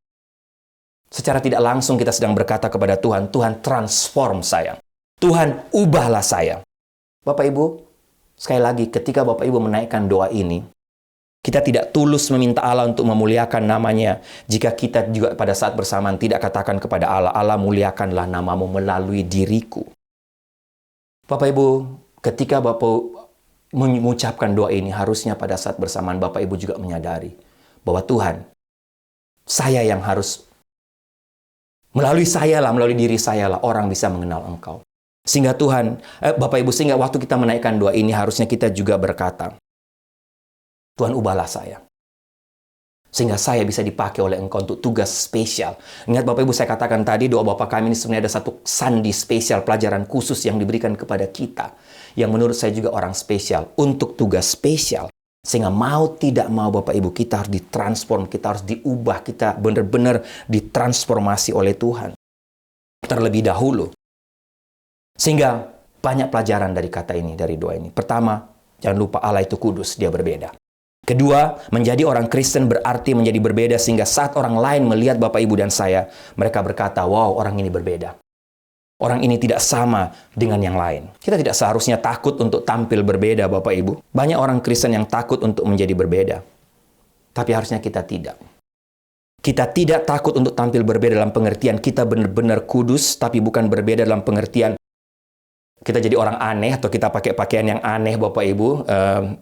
Secara tidak langsung kita sedang berkata kepada Tuhan, Tuhan transform saya. Tuhan ubahlah saya. Bapak Ibu, sekali lagi ketika Bapak Ibu menaikkan doa ini, kita tidak tulus meminta Allah untuk memuliakan namanya jika kita juga pada saat bersamaan tidak katakan kepada Allah, Allah muliakanlah namamu melalui diriku. Bapak Ibu, ketika Bapak mengucapkan doa ini, harusnya pada saat bersamaan Bapak Ibu juga menyadari bahwa Tuhan, saya yang harus, melalui saya lah, melalui diri saya lah, orang bisa mengenal Engkau. Sehingga Tuhan, Bapak Ibu, sehingga waktu kita menaikkan doa ini, harusnya kita juga berkata, Tuhan ubahlah saya. Sehingga saya bisa dipakai oleh Engkau untuk tugas spesial. Ingat Bapak Ibu, saya katakan tadi, doa Bapa Kami ini sebenarnya ada satu sandi spesial, pelajaran khusus yang diberikan kepada kita. Yang menurut saya juga orang spesial, untuk tugas spesial. Sehingga mau tidak mau Bapak Ibu, kita harus ditransform, kita harus diubah, kita benar-benar ditransformasi oleh Tuhan. Terlebih dahulu. Sehingga banyak pelajaran dari kata ini, dari doa ini. Pertama, jangan lupa Allah itu kudus, dia berbeda. Kedua, menjadi orang Kristen berarti menjadi berbeda, sehingga saat orang lain melihat Bapak, Ibu, dan saya, mereka berkata, wow, orang ini berbeda. Orang ini tidak sama dengan yang lain. Kita tidak seharusnya takut untuk tampil berbeda, Bapak Ibu. Banyak orang Kristen yang takut untuk menjadi berbeda. Tapi harusnya kita tidak. Kita tidak takut untuk tampil berbeda dalam pengertian kita benar-benar kudus, tapi bukan berbeda dalam pengertian kita jadi orang aneh atau kita pakai pakaian yang aneh, Bapak Ibu,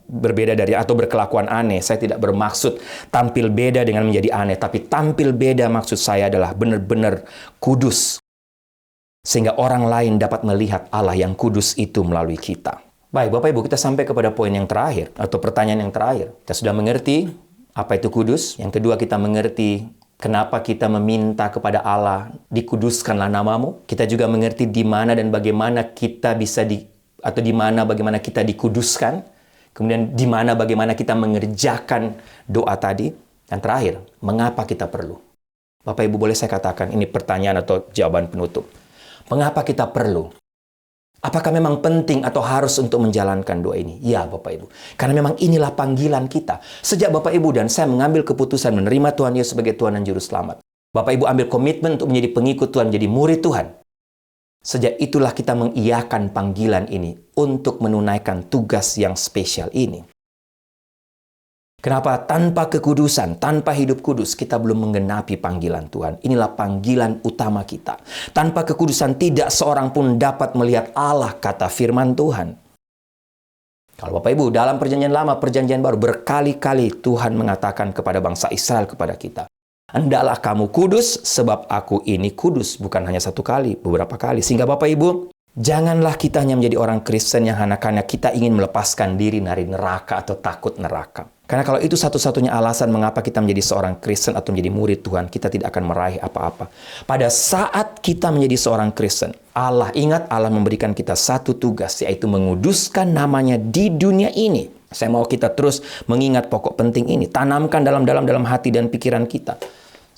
berbeda dari atau berkelakuan aneh. Saya tidak bermaksud tampil beda dengan menjadi aneh, tapi tampil beda maksud saya adalah benar-benar kudus. Sehingga orang lain dapat melihat Allah yang kudus itu melalui kita. Baik, Bapak Ibu, kita sampai kepada poin yang terakhir, atau pertanyaan yang terakhir. Kita sudah mengerti apa itu kudus. Yang kedua, kita mengerti kenapa kita meminta kepada Allah, dikuduskanlah namamu. Kita juga mengerti di mana dan bagaimana kita bisa atau di mana bagaimana kita dikuduskan. Kemudian di mana bagaimana kita mengerjakan doa tadi. Dan terakhir, mengapa kita perlu? Bapak Ibu, boleh saya katakan ini pertanyaan atau jawaban penutup. Mengapa kita perlu? Apakah memang penting atau harus untuk menjalankan doa ini? Ya, Bapak Ibu. Karena memang inilah panggilan kita. Sejak Bapak Ibu dan saya mengambil keputusan menerima Tuhan Yesus sebagai Tuhan dan Juru Selamat. Bapak Ibu ambil komitmen untuk menjadi pengikut Tuhan, menjadi murid Tuhan. Sejak itulah kita mengiyakan panggilan ini untuk menunaikan tugas yang spesial ini. Kenapa? Tanpa kekudusan, tanpa hidup kudus, kita belum menggenapi panggilan Tuhan. Inilah panggilan utama kita. Tanpa kekudusan, tidak seorang pun dapat melihat Allah, kata firman Tuhan. Kalau Bapak Ibu, dalam perjanjian lama, perjanjian baru, berkali-kali Tuhan mengatakan kepada bangsa Israel, kepada kita, hendaklah kamu kudus, sebab aku ini kudus. Bukan hanya satu kali, beberapa kali. Sehingga Bapak Ibu, janganlah kita hanya menjadi orang Kristen yang hanya kita ingin melepaskan diri dari neraka atau takut neraka. Karena kalau itu satu-satunya alasan mengapa kita menjadi seorang Kristen atau menjadi murid Tuhan, kita tidak akan meraih apa-apa. Pada saat kita menjadi seorang Kristen, Allah, ingat, Allah memberikan kita satu tugas, yaitu menguduskan namanya di dunia ini. Saya mau kita terus mengingat pokok penting ini. Tanamkan dalam hati dan pikiran kita.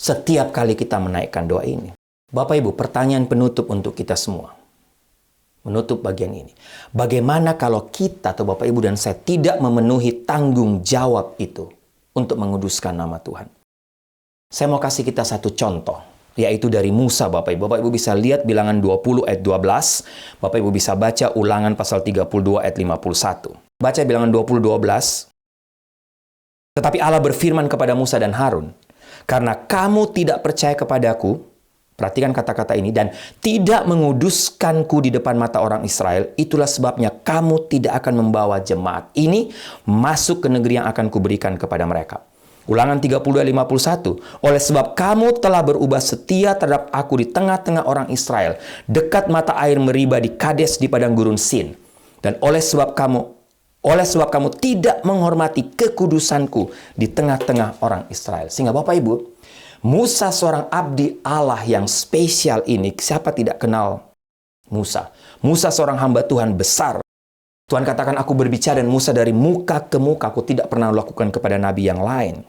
Setiap kali kita menaikkan doa ini. Bapak Ibu, pertanyaan penutup untuk kita semua. Menutup bagian ini. Bagaimana kalau kita atau Bapak Ibu dan saya tidak memenuhi tanggung jawab itu untuk menguduskan nama Tuhan? Saya mau kasih kita satu contoh, yaitu dari Musa, Bapak Ibu. Bapak Ibu bisa lihat Bilangan 20 ayat 12. Bapak Ibu bisa baca Ulangan pasal 32 ayat 51. Baca Bilangan 20, 12. Tetapi Allah berfirman kepada Musa dan Harun, karena kamu tidak percaya kepadaku, perhatikan kata-kata ini, dan tidak menguduskanku di depan mata orang Israel, itulah sebabnya kamu tidak akan membawa jemaat ini masuk ke negeri yang akan kuberikan kepada mereka. Ulangan 32 ayat 51. Oleh sebab kamu telah berubah setia terhadap aku di tengah-tengah orang Israel, dekat mata air Meriba di Kades di padang gurun Sin. Dan oleh sebab kamu tidak menghormati kekudusanku di tengah-tengah orang Israel. Sehingga Bapak Ibu, Musa seorang abdi Allah yang spesial ini, siapa tidak kenal Musa? Musa seorang hamba Tuhan besar. Tuhan katakan, aku berbicara dan Musa dari muka ke muka, aku tidak pernah lakukan kepada nabi yang lain.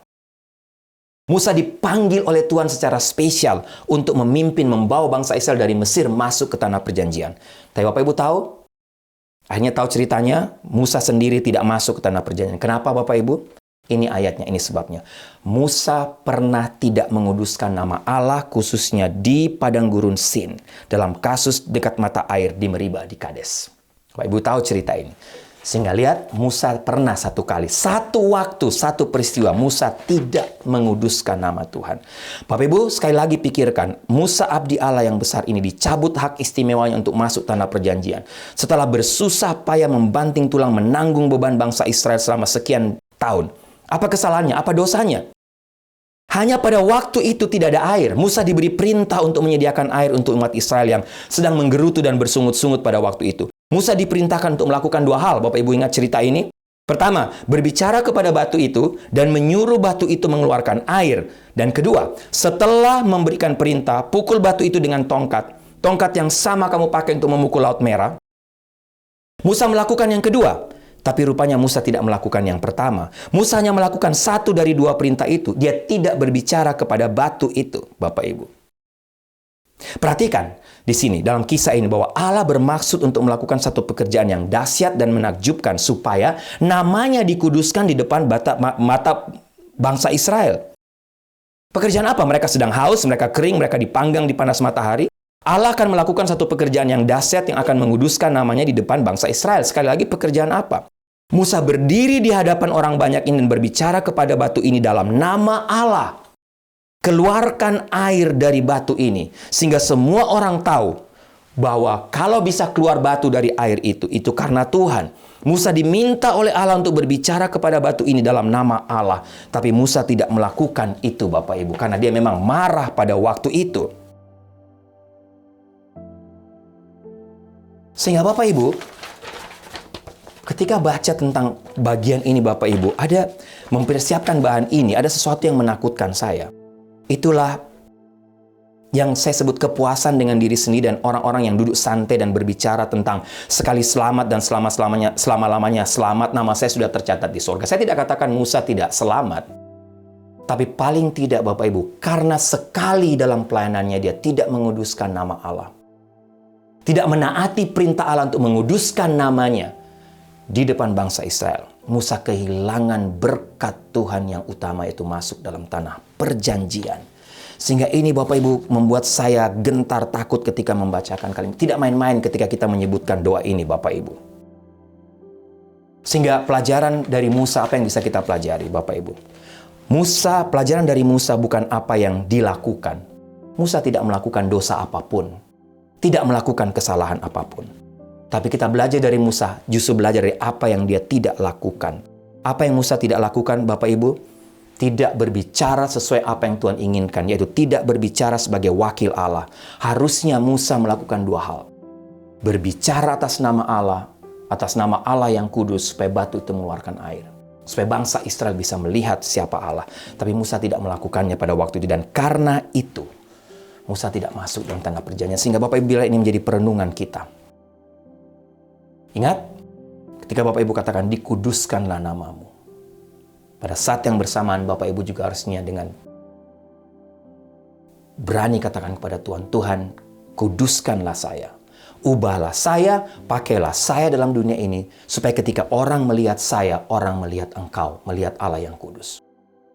Musa dipanggil oleh Tuhan secara spesial untuk memimpin, membawa bangsa Israel dari Mesir masuk ke tanah perjanjian. Tapi Bapak Ibu tahu? Akhirnya tahu ceritanya, Musa sendiri tidak masuk ke tanah perjanjian. Kenapa Bapak Ibu? Ini ayatnya, ini sebabnya. Musa pernah tidak menguduskan nama Allah, khususnya di padang gurun Sin, dalam kasus dekat mata air di Meriba di Kades. Bapak Ibu tahu cerita ini. Sehingga lihat, Musa pernah satu kali, satu waktu, satu peristiwa, Musa tidak menguduskan nama Tuhan. Bapak Ibu, sekali lagi pikirkan, Musa abdi Allah yang besar ini dicabut hak istimewanya untuk masuk tanah perjanjian. Setelah bersusah payah membanting tulang, menanggung beban bangsa Israel selama sekian tahun. Apa kesalahannya? Apa dosanya? Hanya pada waktu itu tidak ada air. Musa diberi perintah untuk menyediakan air untuk umat Israel yang sedang menggerutu dan bersungut-sungut pada waktu itu. Musa diperintahkan untuk melakukan dua hal. Bapak Ibu ingat cerita ini? Pertama, berbicara kepada batu itu dan menyuruh batu itu mengeluarkan air. Dan kedua, setelah memberikan perintah, pukul batu itu dengan tongkat. Tongkat yang sama kamu pakai untuk memukul Laut Merah. Musa melakukan yang kedua. Tapi rupanya Musa tidak melakukan yang pertama. Musa hanya melakukan satu dari dua perintah itu. Dia tidak berbicara kepada batu itu, Bapak Ibu. Perhatikan di sini, dalam kisah ini, bahwa Allah bermaksud untuk melakukan satu pekerjaan yang dahsyat dan menakjubkan, supaya namanya dikuduskan di depan mata bangsa Israel. Pekerjaan apa? Mereka sedang haus, mereka kering, mereka dipanggang di panas matahari. Allah akan melakukan satu pekerjaan yang dahsyat yang akan menguduskan namanya di depan bangsa Israel. Sekali lagi, pekerjaan apa? Musa berdiri di hadapan orang banyak ini dan berbicara kepada batu ini dalam nama Allah. Keluarkan air dari batu ini, sehingga semua orang tahu bahwa kalau bisa keluar batu dari air itu karena Tuhan. Musa diminta oleh Allah untuk berbicara kepada batu ini dalam nama Allah. Tapi Musa tidak melakukan itu, Bapak Ibu, karena dia memang marah pada waktu itu. Sehingga Bapak Ibu, ketika baca tentang bagian ini Bapak Ibu, ada mempersiapkan bahan ini, ada sesuatu yang menakutkan saya. Itulah yang saya sebut kepuasan dengan diri sendiri dan orang-orang yang duduk santai dan berbicara tentang sekali selamat dan selama-lamanya selamat, nama saya sudah tercatat di surga. Saya tidak katakan Musa tidak selamat. Tapi paling tidak Bapak Ibu, karena sekali dalam pelayanannya dia tidak menguduskan nama Allah. Tidak menaati perintah Allah untuk menguduskan namanya di depan bangsa Israel. Musa kehilangan berkat Tuhan yang utama, itu masuk dalam tanah perjanjian. Sehingga ini Bapak Ibu membuat saya gentar takut ketika membacakan kalimat. Tidak main-main ketika kita menyebutkan doa ini Bapak Ibu. Sehingga pelajaran dari Musa, apa yang bisa kita pelajari, Bapak Ibu? Pelajaran dari Musa bukan apa yang dilakukan. Musa tidak melakukan dosa apapun. Tidak melakukan kesalahan apapun. Tapi kita belajar dari Musa, justru belajar dari apa yang dia tidak lakukan. Apa yang Musa tidak lakukan, Bapak Ibu? Tidak berbicara sesuai apa yang Tuhan inginkan, yaitu tidak berbicara sebagai wakil Allah. Harusnya Musa melakukan dua hal. Berbicara atas nama Allah yang kudus, supaya batu itu mengeluarkan air. Supaya bangsa Israel bisa melihat siapa Allah. Tapi Musa tidak melakukannya pada waktu itu. Dan karena itu, Musa tidak masuk dalam tanah perjanjian. Sehingga Bapak Ibu, bila ini menjadi perenungan kita. Ingat, ketika Bapak Ibu katakan, dikuduskanlah namamu. Pada saat yang bersamaan, Bapak Ibu juga harusnya dengan berani katakan kepada Tuhan, Tuhan, kuduskanlah saya. Ubahlah saya, pakailah saya dalam dunia ini, supaya ketika orang melihat saya, orang melihat Engkau, melihat Allah yang kudus.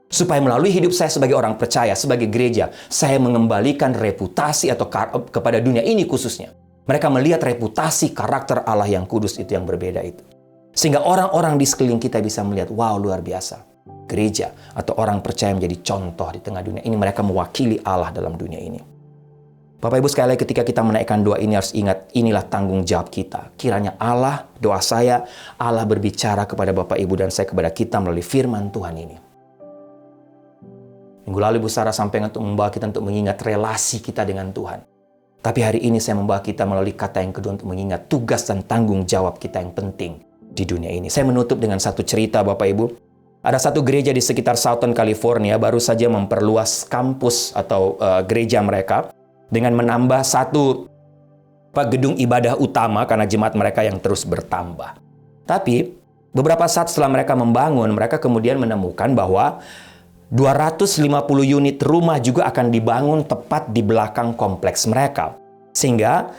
Supaya melalui hidup saya sebagai orang percaya, sebagai gereja, saya mengembalikan reputasi atau kepada dunia ini khususnya. Mereka melihat reputasi karakter Allah yang kudus itu yang berbeda itu. Sehingga orang-orang di sekeliling kita bisa melihat, wow, luar biasa. Gereja atau orang percaya menjadi contoh di tengah dunia ini. Mereka mewakili Allah dalam dunia ini. Bapak Ibu sekali lagi, ketika kita menaikkan doa ini harus ingat, inilah tanggung jawab kita. Kiranya Allah, doa saya, Allah berbicara kepada Bapak Ibu dan saya kepada kita melalui firman Tuhan ini. Minggu lalu Ibu Sarah sampaikan untuk membawa kita untuk mengingat relasi kita dengan Tuhan. Tapi hari ini saya membawa kita melalui kata yang kedua untuk mengingat tugas dan tanggung jawab kita yang penting di dunia ini. Saya menutup dengan satu cerita, Bapak Ibu. Ada satu gereja di sekitar Southern California baru saja memperluas kampus atau gereja mereka dengan menambah satu gedung ibadah utama karena jemaat mereka yang terus bertambah. Tapi beberapa saat setelah mereka membangun, mereka kemudian menemukan bahwa 250 unit rumah juga akan dibangun tepat di belakang kompleks mereka. Sehingga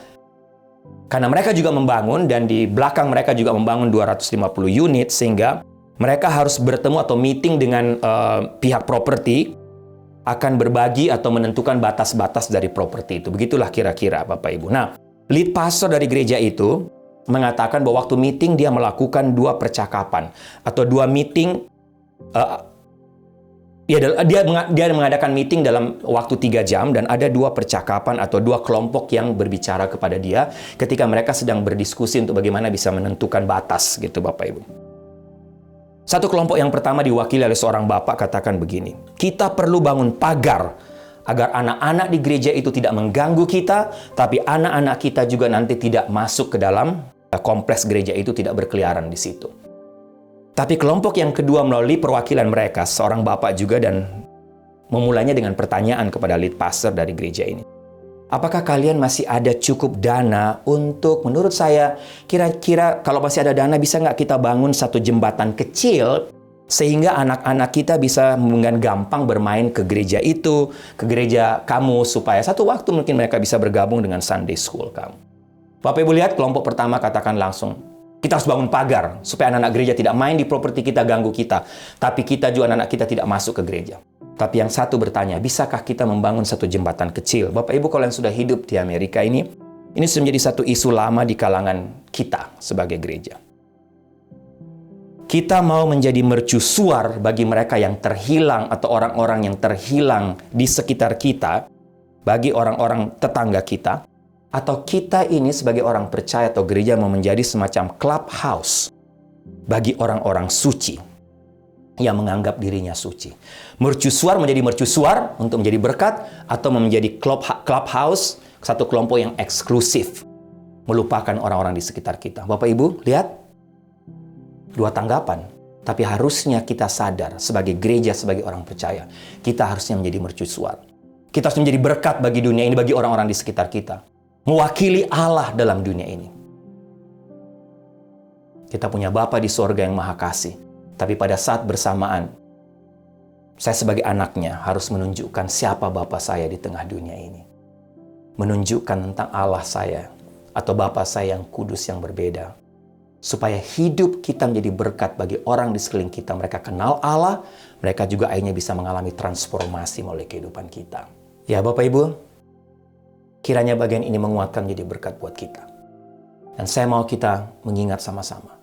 karena mereka juga membangun dan di belakang mereka juga membangun 250 unit, sehingga mereka harus bertemu atau meeting dengan pihak properti, akan berbagi atau menentukan batas-batas dari properti itu. Begitulah kira-kira, Bapak Ibu. Nah, lead pastor dari gereja itu mengatakan bahwa waktu meeting dia melakukan dua percakapan atau dua meeting. Dia mengadakan meeting dalam waktu 3 jam dan ada dua percakapan atau dua kelompok yang berbicara kepada dia ketika mereka sedang berdiskusi untuk bagaimana bisa menentukan batas gitu, Bapak Ibu. Satu kelompok yang pertama diwakili oleh seorang bapak katakan begini, kita perlu bangun pagar agar anak-anak di gereja itu tidak mengganggu kita, tapi anak-anak kita juga nanti tidak masuk ke dalam kompleks gereja itu, tidak berkeliaran di situ. Tapi kelompok yang kedua melalui perwakilan mereka, seorang bapak juga, dan memulainya dengan pertanyaan kepada lead pastor dari gereja ini. Apakah kalian masih ada cukup dana untuk, menurut saya, kira-kira kalau masih ada dana, bisa nggak kita bangun satu jembatan kecil sehingga anak-anak kita bisa dengan gampang bermain ke gereja itu, ke gereja kamu, supaya satu waktu mungkin mereka bisa bergabung dengan Sunday School kamu. Bapak Ibu lihat, kelompok pertama katakan langsung, kita harus bangun pagar supaya anak-anak gereja tidak main di properti kita, ganggu kita. Tapi kita juga, anak-anak kita tidak masuk ke gereja. Tapi yang satu bertanya, bisakah kita membangun satu jembatan kecil? Bapak Ibu, kalau yang sudah hidup di Amerika ini sudah menjadi satu isu lama di kalangan kita sebagai gereja. Kita mau menjadi mercusuar bagi mereka yang terhilang atau orang-orang yang terhilang di sekitar kita, bagi orang-orang tetangga kita, atau kita ini sebagai orang percaya atau gereja mau menjadi semacam clubhouse bagi orang-orang suci yang menganggap dirinya suci. Mercusuar menjadi mercusuar untuk menjadi berkat, atau menjadi clubhouse, satu kelompok yang eksklusif, melupakan orang-orang di sekitar kita. Bapak Ibu, lihat, dua tanggapan. Tapi harusnya kita sadar sebagai gereja, sebagai orang percaya, kita harusnya menjadi mercusuar. Kita harus menjadi berkat bagi dunia ini, bagi orang-orang di sekitar kita. Mewakili Allah dalam dunia ini. Kita punya Bapa di sorga yang Maha Kasih. Tapi pada saat bersamaan, saya sebagai anaknya harus menunjukkan siapa Bapa saya di tengah dunia ini. Menunjukkan tentang Allah saya atau Bapa saya yang kudus yang berbeda. Supaya hidup kita menjadi berkat bagi orang di sekeliling kita. Mereka kenal Allah, mereka juga akhirnya bisa mengalami transformasi melalui kehidupan kita. Ya Bapak Ibu, kiranya bagian ini menguatkan menjadi berkat buat kita. Dan saya mau kita mengingat sama-sama.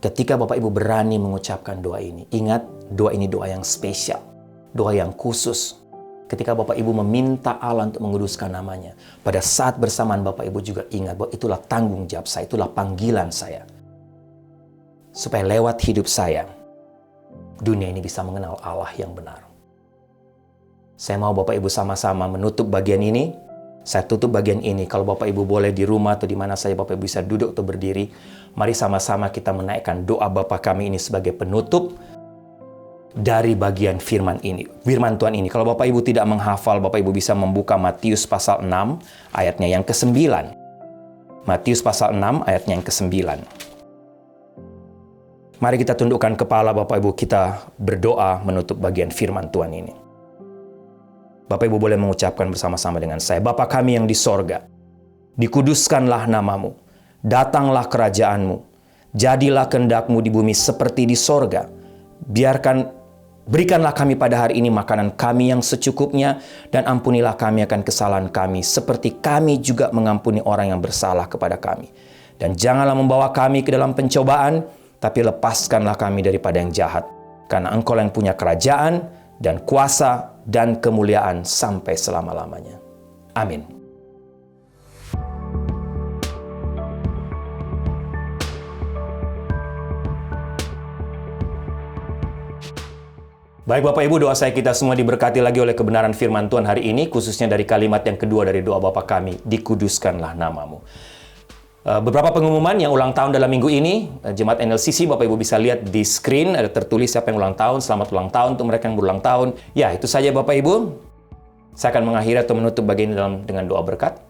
Ketika Bapak Ibu berani mengucapkan doa ini, ingat doa ini doa yang spesial, doa yang khusus. Ketika Bapak Ibu meminta Allah untuk menguduskan namanya, pada saat bersamaan Bapak Ibu juga ingat bahwa itulah tanggung jawab saya, itulah panggilan saya. Supaya lewat hidup saya, dunia ini bisa mengenal Allah yang benar. Saya mau Bapak Ibu sama-sama menutup bagian ini. Saya tutup bagian ini. Kalau Bapak Ibu boleh di rumah atau di mana saja Bapak Ibu bisa duduk atau berdiri, mari sama-sama kita menaikkan doa Bapa kami ini sebagai penutup dari bagian firman ini, firman Tuhan ini. Kalau Bapak Ibu tidak menghafal, Bapak Ibu bisa membuka Matius pasal 6 ayatnya yang ke-9. Matius pasal 6 ayatnya yang ke-9. Mari kita tundukkan kepala Bapak Ibu, kita berdoa menutup bagian firman Tuhan ini. Bapak Ibu boleh mengucapkan bersama-sama dengan saya. Bapa kami yang di sorga, dikuduskanlah namamu, datanglah kerajaanmu, jadilah kehendak-Mu di bumi seperti di sorga. Berikanlah kami pada hari ini makanan kami yang secukupnya, dan ampunilah kami akan kesalahan kami, seperti kami juga mengampuni orang yang bersalah kepada kami. Dan janganlah membawa kami ke dalam pencobaan, tapi lepaskanlah kami daripada yang jahat. Karena Engkau yang punya kerajaan, dan kuasa, dan kemuliaan sampai selama-lamanya. Amin. Baik Bapak Ibu, doa saya kita semua diberkati lagi oleh kebenaran firman Tuhan hari ini, khususnya dari kalimat yang kedua dari doa Bapa kami, dikuduskanlah namamu. Beberapa pengumuman yang ulang tahun dalam minggu ini, Jemaat NLCC, Bapak Ibu bisa lihat di screen, ada tertulis siapa yang ulang tahun, selamat ulang tahun untuk mereka yang berulang tahun. Ya, itu saja Bapak Ibu. Saya akan mengakhiri atau menutup bagian ini dengan doa berkat.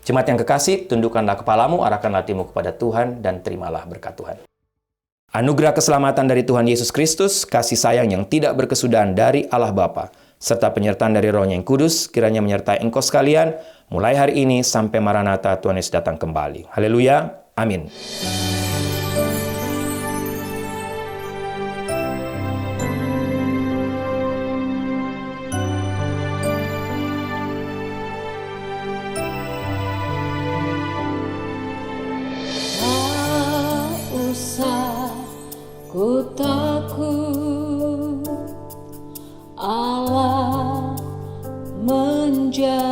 Jemaat yang kekasih, tundukkanlah kepalamu, arahkan hatimu kepada Tuhan, dan terimalah berkat Tuhan. Anugerah keselamatan dari Tuhan Yesus Kristus, kasih sayang yang tidak berkesudahan dari Allah Bapa, serta penyertaan dari Roh-Nya yang kudus, kiranya menyertai engkau sekalian, mulai hari ini sampai Maranatha Tuhan Yesus datang kembali. Haleluya, amin. Ku takut, Allah menjagaku.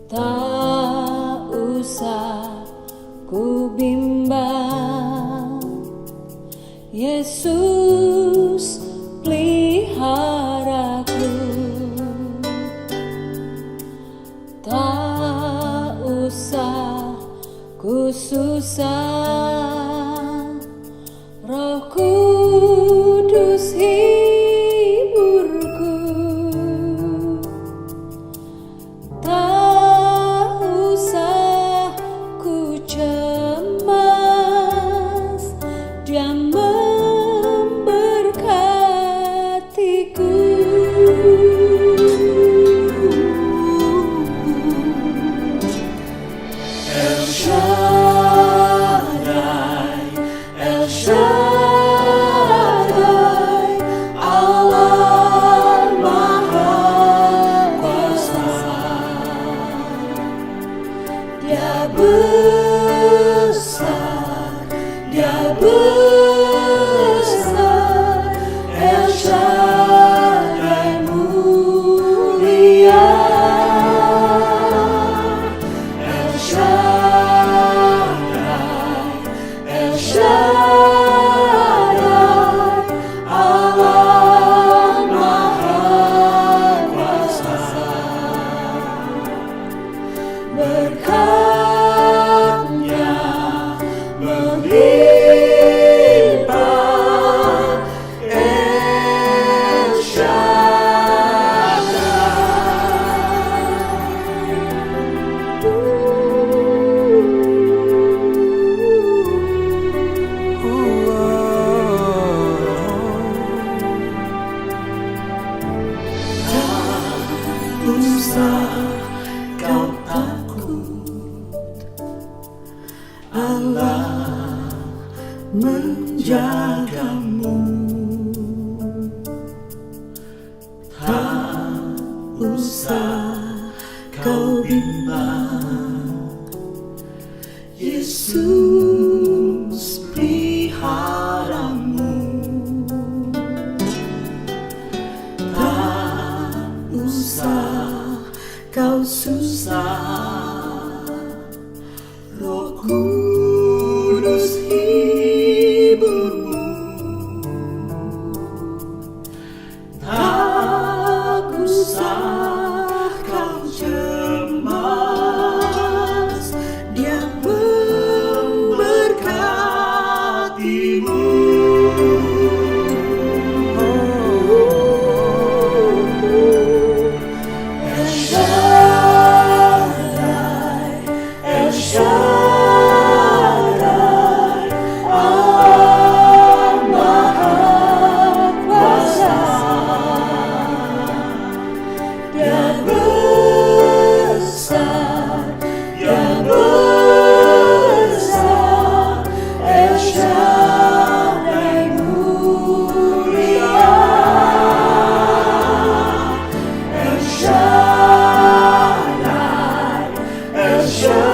Tak usah ku bimbang, Yesus peliharaku. Tak usah ku susah, Roh Kudus hiburku. Tak usah ku cemas, Dia memberkatiku. El Shaddai, El Shaddai, Allah Maha Kuasa. Dia besar, Dia besar, El Shaddai mulia. El Shaddai, El Shaddai, Allah Maha Kuasa. Berkat-Nya melimpah, El usah kau takut, Allah menjagamu. Tak usah kau bimbang, Yesus Yesus peliharamu, tak usah kau susah, Roh Kudus hiburmu, tak usah kau cemas, Dia memberkatimu. El Shaddai, El Shaddai, Allah Maha Kuasa, Dia besar, Dia besar, El Shaddai mulia, El Shaddai, El Shaddai.